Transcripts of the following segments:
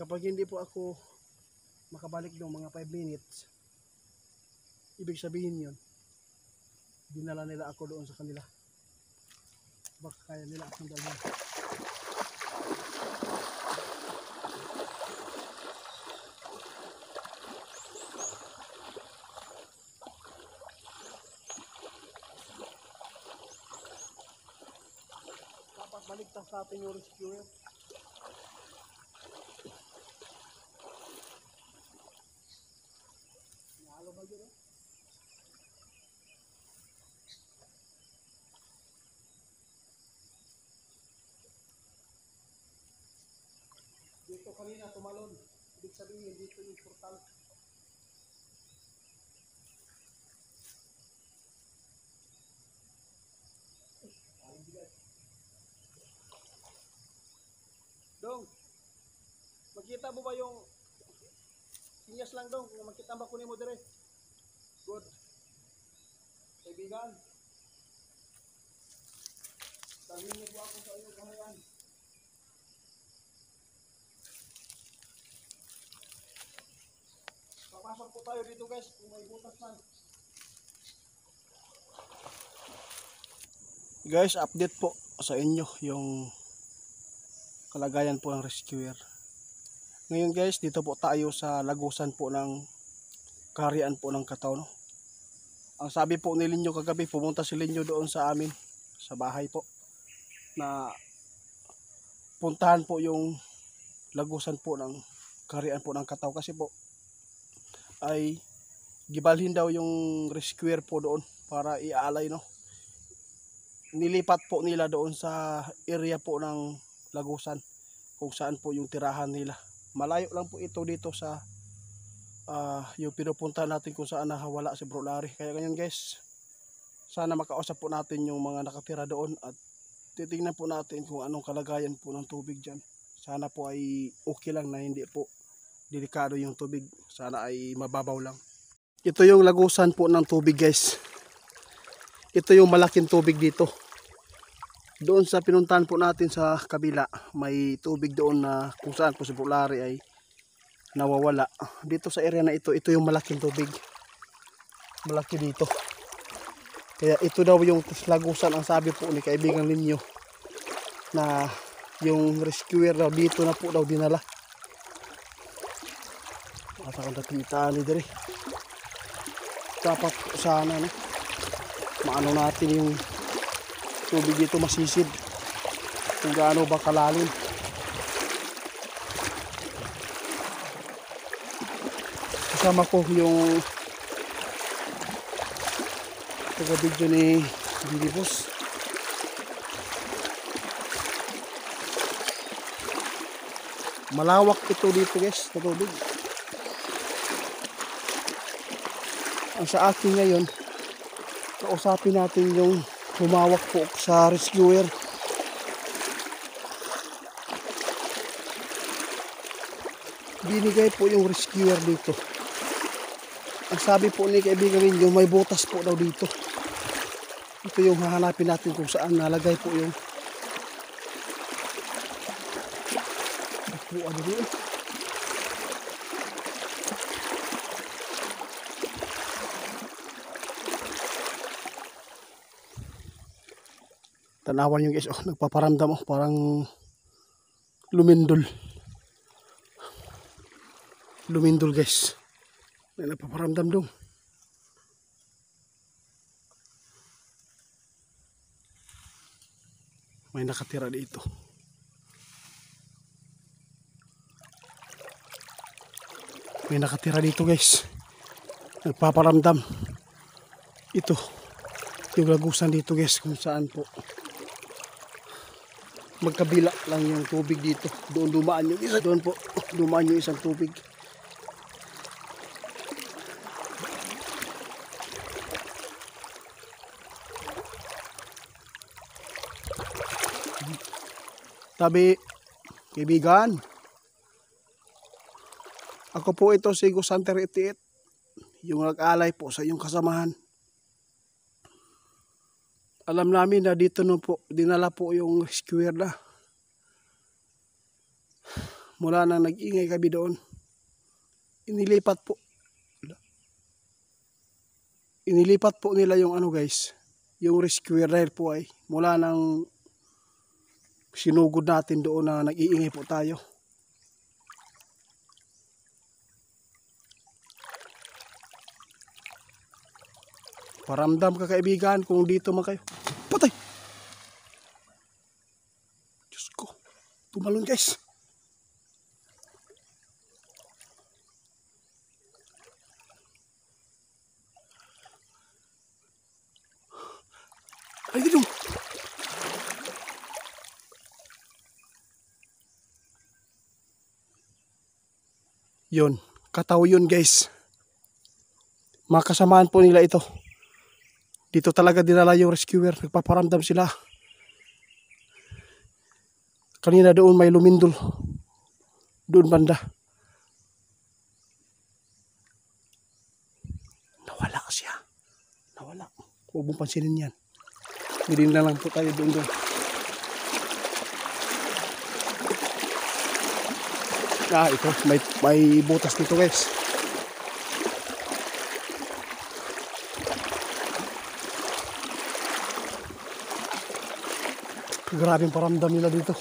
Kapag hindi po ako makabalik ng mga 5 minutes, ibig sabihin yun, dinala nila ako doon sa kanila. Baka kaya nila akong dalhin. Dapat baligtas sa ating yung rescuer. Nahalo ba yun? Dito kanina tumalon. Ibig sabihin dito yung portal. Dong, makita mo ba yung sinyas lang dong? Kung makita ba kunin mo dire? Good. Kaibigan, sabihin niyo po ako sa iyo kahayan. Papasok po tayo dito guys, kung may butas man. Guys, update po sa inyo yung kalagayan po ng rescuer. Ngayon guys, dito po tayo sa lagusan po ng Kaharian po ng Cataw, no? Ang sabi po ni Linyo kagabi, pumunta si Linyo doon sa amin, sa bahay po, na puntahan po yung lagusan po ng Kaharian po ng Cataw kasi po ay gibalhin daw yung rescuer po doon para iaalay, no? Nilipat po nila doon sa area po ng lagusan kung saan po yung tirahan nila. Malayo lang po ito dito sa yung pinupunta natin kung saan nakawala si Bro Larry. Kaya ganyan guys, sana makausap po natin yung mga nakatira doon at titingnan po natin kung anong kalagayan po ng tubig dyan. Sana po ay okay lang na hindi po delikado yung tubig. Sana ay mababaw lang. Ito yung lagusan po ng tubig guys. Ito yung malaking tubig dito. Doon sa pinuntahan po natin sa kabila, may tubig doon na kung saan po si Bro Larry ay nawawala. Dito sa area na ito, ito yung malaking tubig. Malaki dito. Kaya ito daw yung lagusan ang sabi po ni kaibigan ninyo na yung rescuer daw dito na po daw dinala. At akong nakitaan ni dire. Dapat sana no, maano natin yung tubig dito masisid kung gaano ba kalalim. Kasama ko yung taga-video ni Bilibos. Malawak ito dito guys na tubig. Ang sa akin ngayon, kausapin natin yung humawak po sa rescuer. Binigay po yung rescuer dito. Ang sabi po ni kaibigan ninyo, may butas po daw dito. Ito yung hahanapin natin kung saan nalagay po yung ano dito. Tanawan yung guys, oh, nagpaparamdam, oh, parang lumindol. Lumindol guys. May nagpaparamdam dong. May nakatira dito. May nakatira dito guys. Nagpaparamdam. Ito. Yung lagusan dito guys, kung saan po magkabila lang yung tubig dito. Doon dumaan yung isa. Doon po dumaan yung isang tubig. Sabi, kaibigan, ako po ito si Gusanter 88, yung nag-alay po sa iyong kasamahan. Alam namin na dito no po, dinala po yung rescuer na. mula nang nag-ingay kami doon. Inilipat po nila yung ano guys, yung rescuer dahil po ay mula nang sinugod natin doon na nag-iingay po tayo. Paramdam ka kaibigan kung dito man kayo. Patay! Diyos ko, tumalon guys. Ay, dito. Yun, kataw yun guys. Makasamaan po nila ito. Dito talaga dinala yung rescuer. Nagpaparamdam sila. Kanina doon may lumindol. Doon banda. Nawala siya. Nawala. Huwag mong pansinin yan. Hindi na lang po tayo doon. Ito. May butas dito guys. Grabing paramdam nila dito.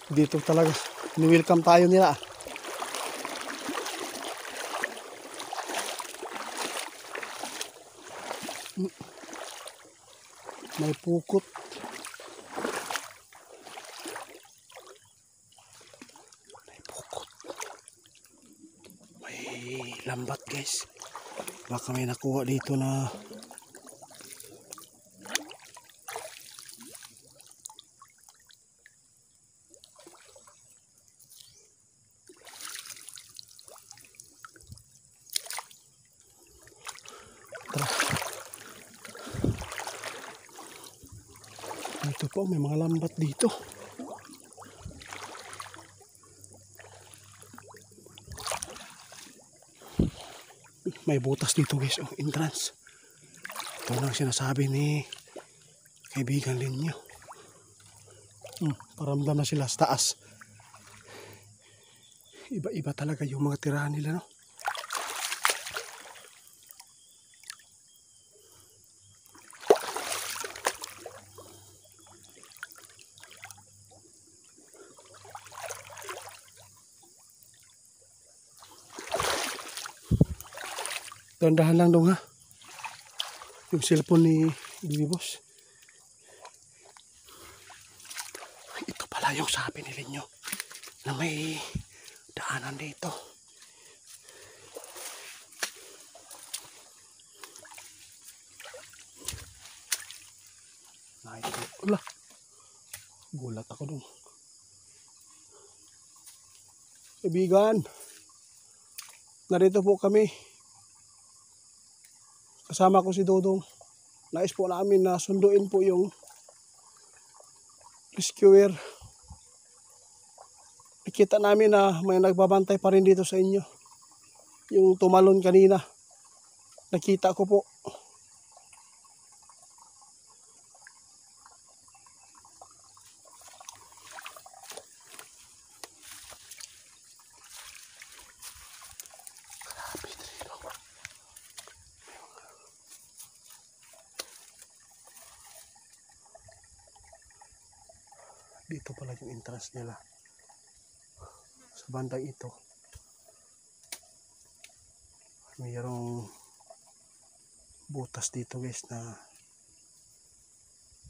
Dito talaga. Ni-welcome tayo nila. May pukot. May pukot. May lambat guys. Baka may nakuha dito na ito po, may mga lambat dito. May butas dito guys, entrance. Ito lang sinasabi ni kaibigan ninyo. Paramdam na sila sa taas. Iba-iba talaga yung mga tirahan nila, no? Dandahan lang dong ha. Yung cellphone ni Bibi Boss. Ito pala yung sabi nila nyo na may daanan dito. Wala. Gulat ako dong. Kaibigan, narito po kami. Kasama ko si Dodong. Nais po namin na sunduin po yung rescuer. Nakita namin na may nagbabantay pa rin dito sa inyo. Yung tumalon kanina. Nakita ko po. Dito pala yung entrance nila. Sa bandang ito. Mayroong butas dito guys na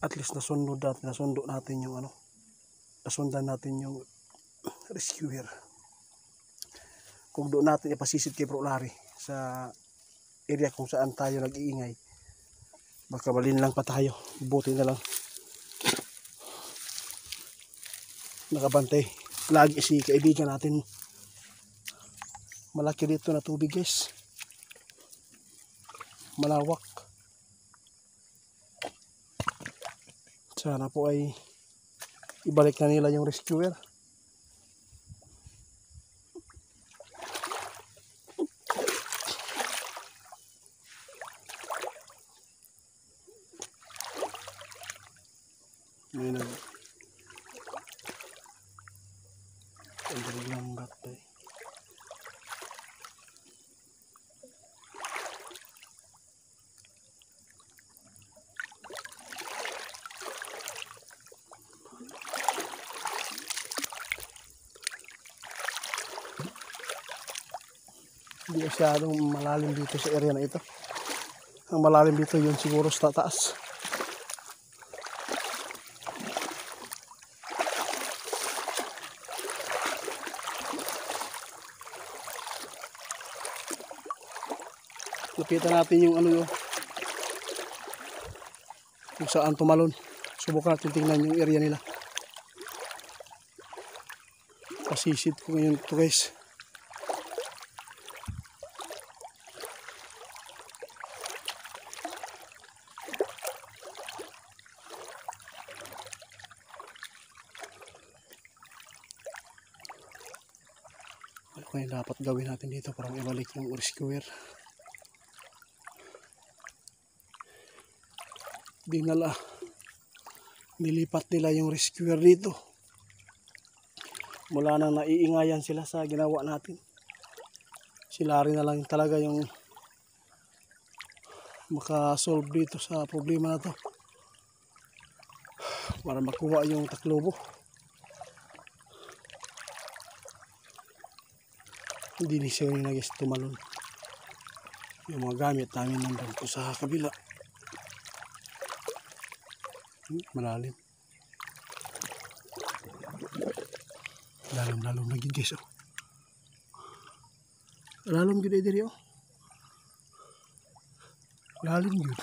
at least nasundo natin yung nasundan natin yung rescuer. Kung doon natin ipasisid kay Bro Larry sa area kung saan tayo nag-iingay, baka balin lang pa tayo. Buti na lang nakabantay lagi si kaibigan natin. Malaki dito na tubig guys, malawak. Sana po ay ibalik na nila yung rescuer. May Hindi masyadong malalim dito sa area na ito. Ang malalim dito yun siguro sa taas. Lapitan natin yung ano yun, kung saan tumalon. Subukan natin tingnan yung area nila. Pasisid ko ngayon ito guys. Ano kaya dapat gawin natin dito para ibalik yung rescuer. Nilipat nila yung rescuer dito. Mula nang naiingayan sila sa ginawa natin. Sila rin na lang talaga yung makasolve dito sa problema na to. Para makuha yung Tacloban. Hindi ni siya yung nagis tumalon. Yung mga gamit namin nandun po sa kabila. Malalim. Lalim na gid guys. Lalim gid diri oh. Lalim gid.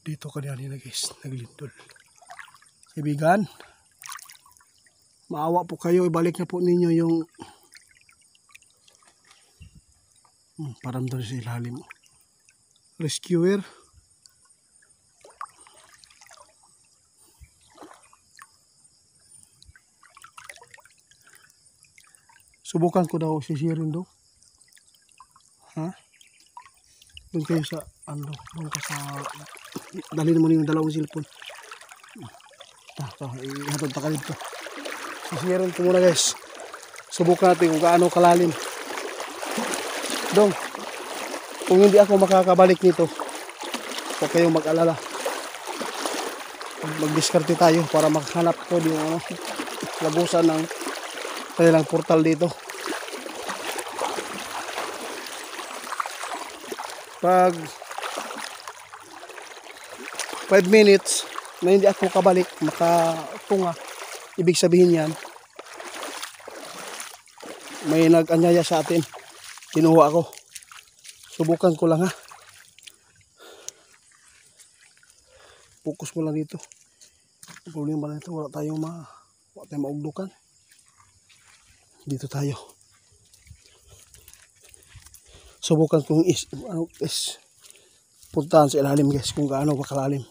Dito kanina guys, naglindol. Kaibigan, maawa po kayo, ibalik na po ninyo yung parang doon sa ilalim. Rescuer. Subukan ko daw sisirin daw. Ha? Doon kayo sa ano, doon ka sa dalhin mo na yung dalawang cellphone. Ihatod pa ka dito. Sisirin ko muna guys. Subukan natin kung gaano kalalim. Dong, kung hindi ako makakabalik nito, huwag kayong mag-alala. Mag-diskarte tayo para makahanap ko yung lagusan ng kanilang portal dito. Pag 5 minutes na hindi ako kabalik, makatunga, ibig sabihin yan, may nag-anyaya sa atin. Kinuha ako. Subukan ko lang ha. Focus mo lang dito. Ang problema na ito, wala tayong maugdukan. Dito tayo. Subukan kong puntahan sa ilalim guys, kung gaano bakalalim.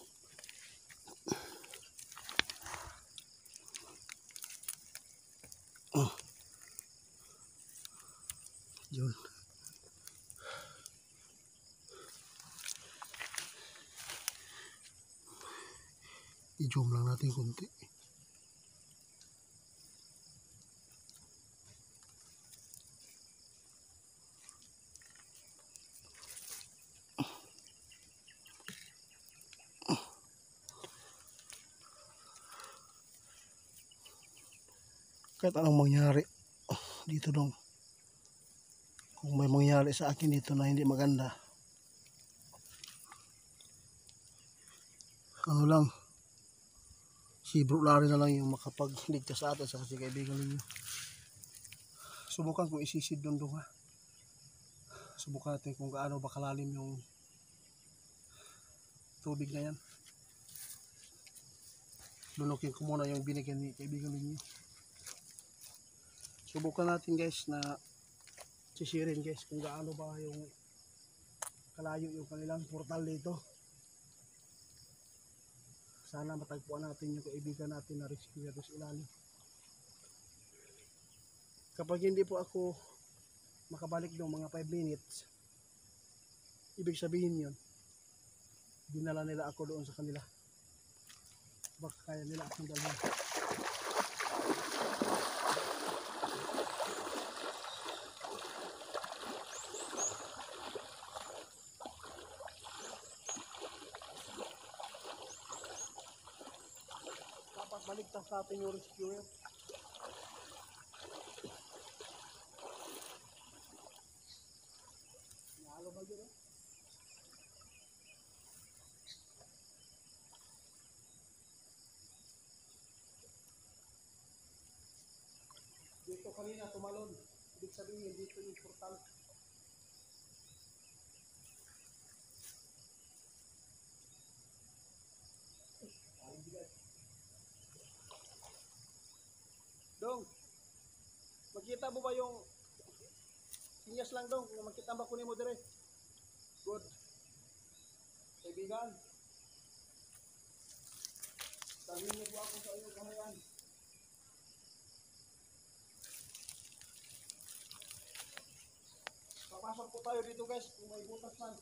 Yun. I-zoom lang natin kunti. Kahit anong mangyari dito dong, kung may mangyari sa akin dito na hindi maganda, ano lang, si Bro Larry na lang yung makapagligtas sa atin sa kasi kaibigan ninyo. Subukan kung isisid doon ha. Subukan natin kung gaano ba kalalim yung tubig na yan. Lunukin ko muna yung binigyan ni kaibigan ninyo. Subukan natin guys na sisirin guys kung gaano ba yung kalayo yung kanilang portal dito. Sana matagpuan natin yung kaibigan natin na rescuer sa ilalim. Kapag hindi po ako makabalik ng mga 5 minutes, ibig sabihin yun, dinala nila ako doon sa kanila. Baka kaya nila akong dalhin. Dapat baligtas sa atin yung rescuer. Nakabagyo na. Dito kanina tumalon. Ibig sabihin dito yung portal. Dong, makita mo ba yung sinyas lang dong kung makita ba kunin mo dire? Good. Kaibigan, sabihin niyo po ako sa iyo kahayan. Papasok po tayo dito guys kung may butas man.